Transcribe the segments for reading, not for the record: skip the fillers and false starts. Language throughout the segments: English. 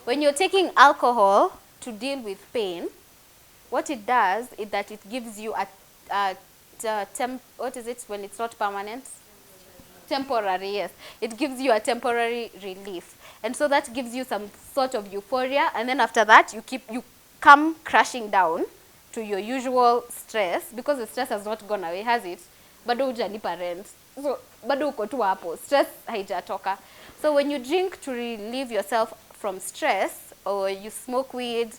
When you're taking alcohol to deal with pain, what it does is that it gives you what is it when it's not permanent? Temporary, yes. It gives you a temporary relief. And so that gives you some sort of euphoria, and then after that you come crashing down to your usual stress, because the stress has not gone away, has it? Bado hujalipa rent. So bado uko tu hapo. Stress haijatoka. So when you drink to relieve yourself from stress, or you smoke weed,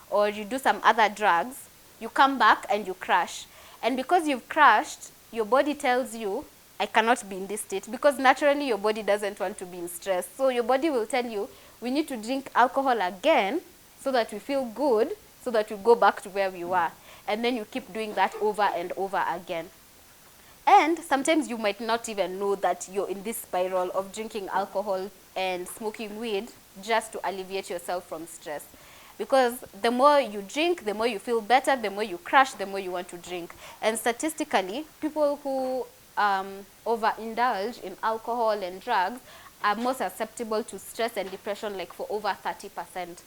or you do some other drugs, you come back and you crash. And because you've crashed, your body tells you, I cannot be in this state, because naturally your body doesn't want to be in stress. So your body will tell you, we need to drink alcohol again so that we feel good, so that we go back to where we were. And then you keep doing that over and over again. And sometimes you might not even know that you're in this spiral of drinking alcohol and smoking weed just to alleviate yourself from stress. Because the more you drink, the more you feel better, the more you crash, the more you want to drink. And statistically, people who overindulge in alcohol and drugs are more susceptible to stress and depression, like for over 30%.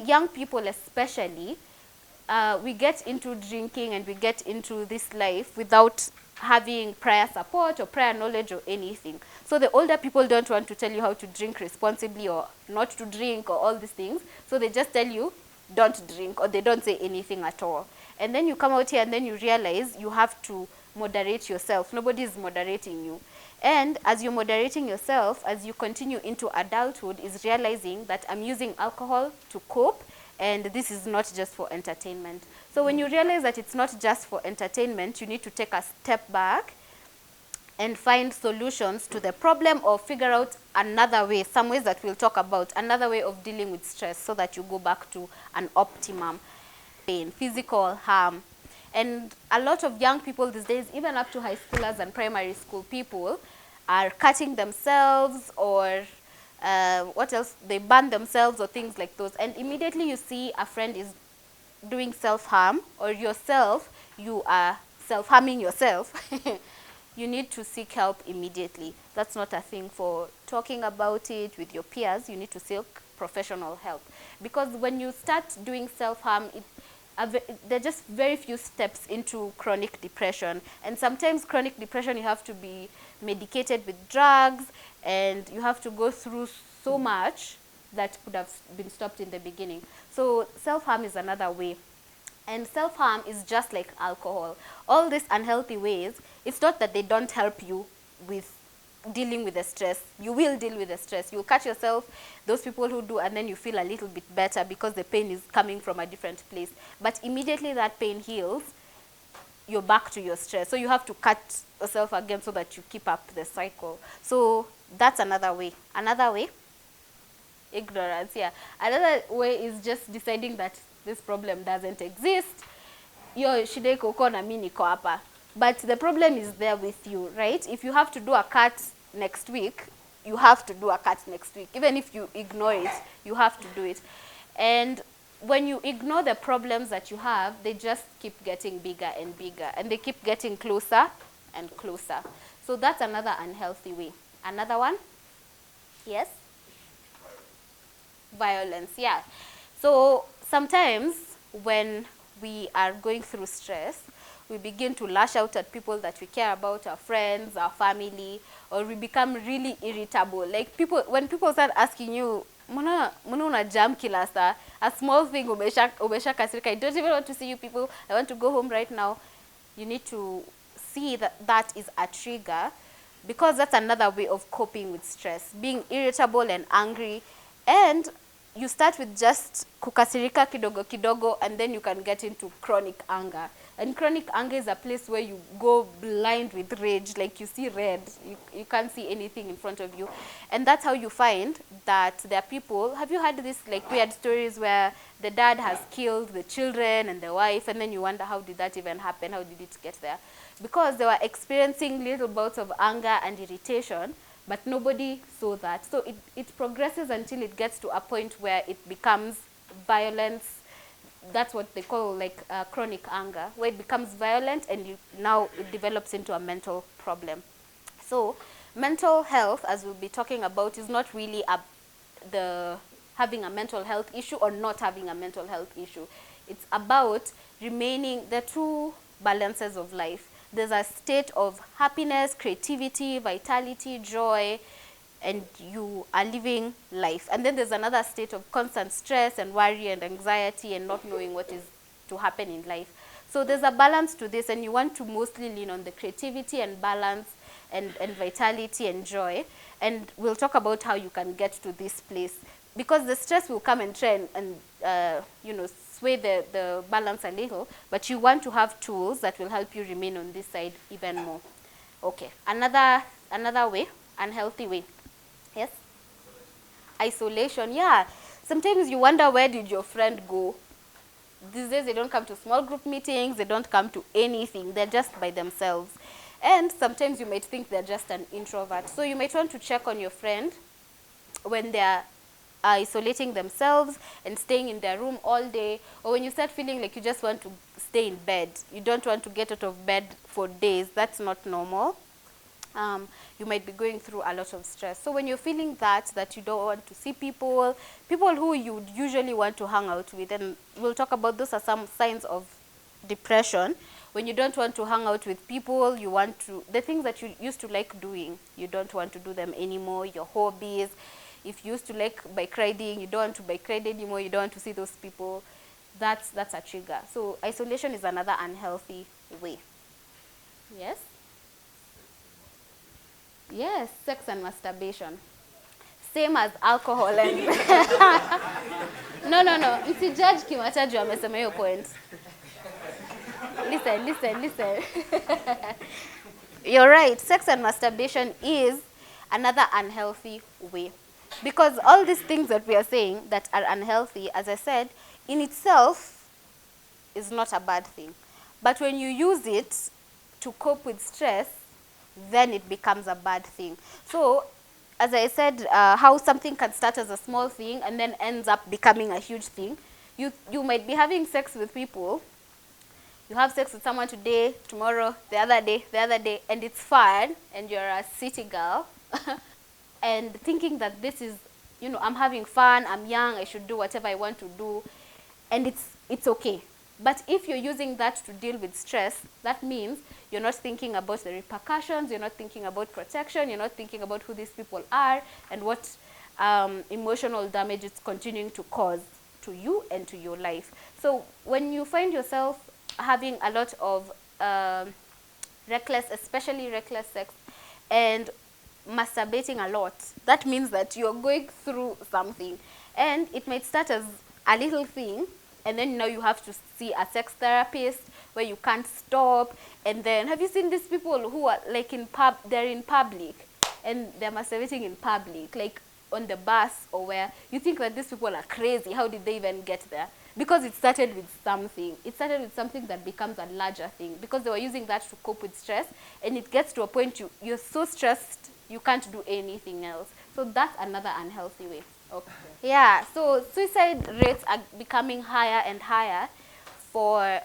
Young people especially, we get into drinking and we get into this life without having prior support or prior knowledge or anything. So the older people don't want to tell you how to drink responsibly or not to drink or all these things. So they just tell you, don't drink, or they don't say anything at all. And then you come out here and then you realize you have to moderate yourself. Nobody is moderating you. And as you're moderating yourself, as you continue into adulthood, is realizing that I'm using alcohol to cope, and this is not just for entertainment. So when you realize that it's not just for entertainment, you need to take a step back and find solutions to the problem, or figure out another way, some ways that we'll talk about, another way of dealing with stress so that you go back to an optimum. Pain, physical harm. And a lot of young people these days, even up to high schoolers and primary school people, are cutting themselves, or what else, they burn themselves or things like those. And immediately you see a friend is doing self-harm, or yourself, you are self-harming yourself, you need to seek help immediately. That's not a thing for talking about it with your peers. You need to seek professional help. Because when you start doing self-harm, there are just very few steps into chronic depression. And sometimes chronic depression, you have to be medicated with drugs, and you have to go through so much that could have been stopped in the beginning. So self-harm is another way. And self-harm is just like alcohol. All these unhealthy ways, it's not that they don't help you with dealing with the stress. You will deal with the stress. You'll catch yourself, those people who do, and then you feel a little bit better because the pain is coming from a different place. But immediately that pain heals, you're back to your stress. So you have to cut yourself again so that you keep up the cycle. So that's another way. Another way, ignorance, yeah. Another way is just deciding that this problem doesn't exist. Yo, shida iko huko na mimi niko hapa. But the problem is there with you, right? If you have to do a cut next week, you have to do a cut next week. Even if you ignore it, you have to do it. And when you ignore the problems that you have, they just keep getting bigger and bigger, and they keep getting closer and closer. So that's another unhealthy way. Another one? Yes? Violence, yeah. So sometimes when we are going through stress, we begin to lash out at people that we care about, our friends, our family, or we become really irritable. Like when people start asking you, Muna una jam kila saa, a small thing umesha kasirika, I don't even want to see you people, I want to go home right now. You need to see that that is a trigger, because that's another way of coping with stress, being irritable and angry. And you start with just kukasirika kidogo kidogo, and then you can get into chronic anger. And chronic anger is a place where you go blind with rage, like you see red, you can't see anything in front of you. And that's how you find that there are people, have you heard this like weird stories where the dad has killed the children and the wife, and then you wonder, how did that even happen? How did it get there? Because they were experiencing little bouts of anger and irritation, but nobody saw that. So it progresses until it gets to a point where it becomes violence. That's what they call like chronic anger, where it becomes violent, and now it develops into a mental problem. So mental health, as we'll be talking about, is not really the having a mental health issue or not having a mental health issue. It's about remaining the two balances of life. There's a state of happiness, creativity, vitality, joy, and you are living life. And then there's another state of constant stress and worry and anxiety and not knowing what is to happen in life. So there's a balance to this, and you want to mostly lean on the creativity and balance and vitality and joy. And we'll talk about how you can get to this place, because the stress will come and try and you know, sway the balance a little, but you want to have tools that will help you remain on this side even more. Okay, another way, unhealthy way. Yes? Isolation, yeah. Sometimes you wonder, where did your friend go? These days they don't come to small group meetings, they don't come to anything, they're just by themselves. And sometimes you might think they're just an introvert. So you might want to check on your friend when they're isolating themselves and staying in their room all day, or when you start feeling like you just want to stay in bed, you don't want to get out of bed for days. That's not normal. You might be going through a lot of stress. So when you're feeling that you don't want to see people who you usually want to hang out with, and we'll talk about those are some signs of depression. When you don't want to hang out with people, you want to, the things that you used to like doing, you don't want to do them anymore, your hobbies. If you used to like bike riding, you don't want to bike ride anymore, you don't want to see those people. That's a trigger. So isolation is another unhealthy way. Yes? Yes, sex and masturbation. Same as alcohol and no. Msijudge Kimataji amesema hiyo point. Listen. You're right. Sex and masturbation is another unhealthy way. Because all these things that we are saying that are unhealthy, as I said, in itself is not a bad thing. But when you use it to cope with stress, then it becomes a bad thing. So, as I said, how something can start as a small thing and then ends up becoming a huge thing. You might be having sex with people. You have sex with someone today, tomorrow, the other day, and it's fun, and you're a city girl, and thinking that this is, you know, I'm having fun, I'm young, I should do whatever I want to do, and it's okay. But if you're using that to deal with stress, that means you're not thinking about the repercussions, you're not thinking about protection, you're not thinking about who these people are and what emotional damage it's continuing to cause to you and to your life. So when you find yourself having a lot of especially reckless sex, and masturbating a lot, that means that you're going through something. And it might start as a little thing, and then now you have to see a sex therapist where you can't stop. And then, have you seen these people who are like they're in public and they're masturbating in public, like on the bus or where you think that these people are crazy. How did they even get there? Because it started with something. It started with something that becomes a larger thing, because they were using that to cope with stress, and it gets to a point you're so stressed you can't do anything else. So that's another unhealthy way. Okay. Yeah, so suicide rates are becoming higher and higher for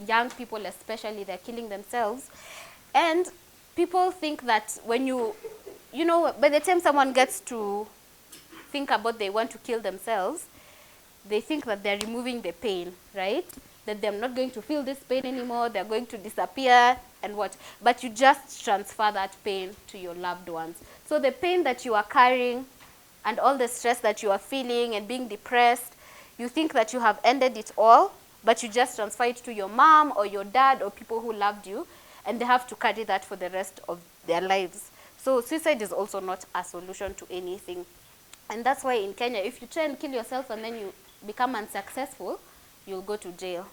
young people especially. They're killing themselves. And people think that when you know, by the time someone gets to think about they want to kill themselves, they think that they're removing the pain, right? That they're not going to feel this pain anymore, they're going to disappear and what. But you just transfer that pain to your loved ones. So the pain that you are carrying and all the stress that you are feeling and being depressed, you think that you have ended it all, but you just transfer it to your mom or your dad or people who loved you, and they have to carry that for the rest of their lives. So suicide is also not a solution to anything. And that's why in Kenya, if you try and kill yourself and then you become unsuccessful, you'll go to jail.